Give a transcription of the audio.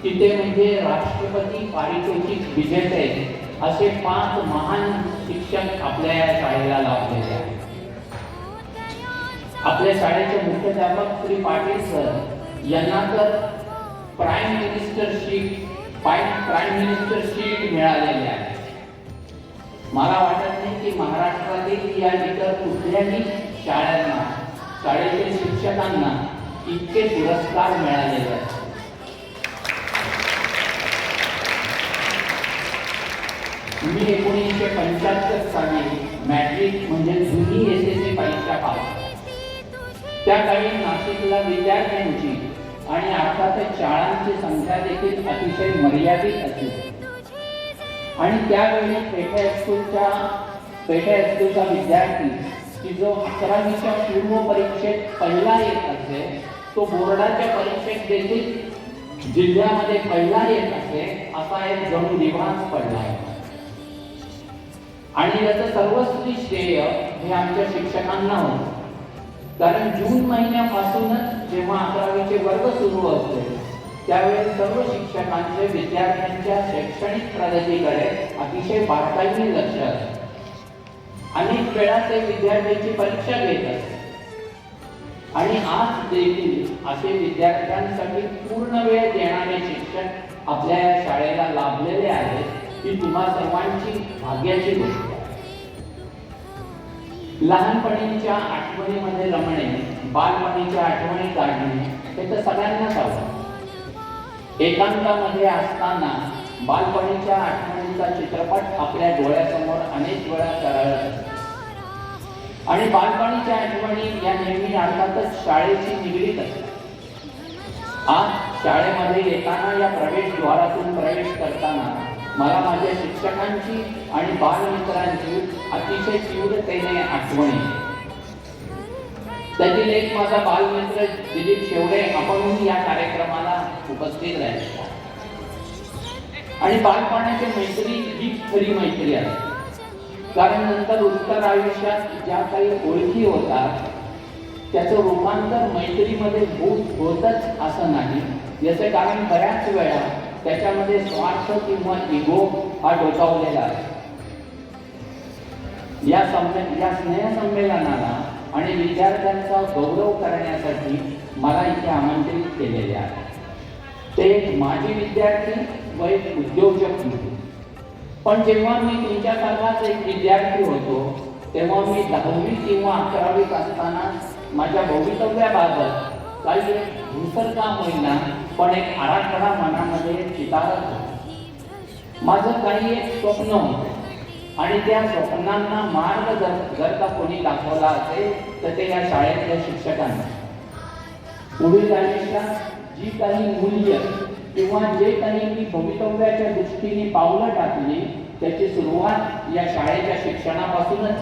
तिथे म्हणजे राष्ट्रपती पारितोषिक विजेते असे 5 महान शिक्षक आपल्या या शाळेला लाभलेले आहेत. आपल्या शाळेचे मुख्याध्यापक श्री पाटील सर यांना तर प्राईम मिनिस्टरशिप मिळालेले आहे. मला वाटत नाही की महाराष्ट्रातील या इतर कुठल्याही शाळांना, शाळेतील शिक्षकांना इतके पुरस्कार मिळालेले आहेत. मी 1975 साली मॅट्रिक म्हणजे जुनी SSC परीक्षा पास. त्या काळी नाशिकला विद्यार्थ्यांची आणि अर्थातच शाळांची संख्या देखील अतिशय मर्यादित असेल आणि त्यावेळी पेठे हायस्कूलचा विद्यार्थी की जो 11वीच्या पूर्व परीक्षेत पहिला येत असे, तो बोर्डाच्या परीक्षेत देखील जिल्ह्यामध्ये पहिला येत असे, असा एक जणू रिवाज पडला आहे. आणि याचं सर्वस्वी श्रेय हे आमच्या शिक्षकांना होतं. कारण जून महिन्यापासूनच जेव्हा 11वीचे वर्ग सुरू होते त्यावेळेस सर्व शिक्षकांचे विद्यार्थ्यांच्या शैक्षणिक प्रगतीकडे अतिशय बारकाईने लक्ष असते. अनेक वेळा ते विद्यार्थ्यांची परीक्षा घेत असते आणि आज देखील असे विद्यार्थ्यांसाठी पूर्ण वेळ देणारे शिक्षक आपल्या या शाळेला लाभलेले आहेत. ही तुम्हा सर्वांची भाग्याची गोष्ट आहे. लहानपणीच्या आठवणीमध्ये रमणे, बालपणीच्या आठवणी काढणे हे तर सगळ्यांनाच आवडतं. एकांतामध्ये असताना बालपणीच्या आठवणींचा चित्रपट आपल्या डोळ्यासमोर अनेक वेळा तरळत असतो आणि बालपणीच्या आठवणी या नेहमी अर्थातच शाळेशी निगडीत असतात. आज शाळेमध्ये येताना या प्रवेशद्वारातून प्रवेश करताना मला माझ्या शिक्षकांची आणि बालमित्रांची अतिशय तीव्रतेने आठवण येते. त्यातील एक माझा बालमित्र दिलीप शेवडे आपणही या कार्यक्रमाला उपस्थित राहिले. आणि बालपणाची मैत्री ही खरी मैत्री आहे. कारण नंतर उत्तर आयुष्यात ज्या काही ओळखी होतात त्याचं रूपांतर मैत्रीमध्ये होतच असं नाही. याचे कारण बऱ्याच वेळा त्याच्यामध्ये स्वार्थ किंवा इगो हा डोकावलेला आहे. या स्नेह संमेलनाला आणि विद्यार्थ्यांचा गौरव करण्यासाठी मला इथे आमंत्रित केलेले आहे. ते एक माजी विद्यार्थी व एक उद्योजक होते. पण जेव्हा मी तुमच्यासारखाच एक विद्यार्थी होतो तेव्हा मी 10वी किंवा 11वीत असताना माझ्या भवितव्याबाबत काही धुसर काम होईना पण एक आराखडा मनामध्ये चितारत होता. माझं काही एक स्वप्न होतं आणि त्या स्वप्नांना मार्ग जर का कोणी दाखवला असेल तर ते या शाळेतल्या शिक्षकांना. पुढील आयुष्यात जी काही मूल्य किंवा जे काही मी भवितव्याच्या दृष्टीने पावलं टाकली त्याची सुरुवात या शाळेच्या शिक्षणापासूनच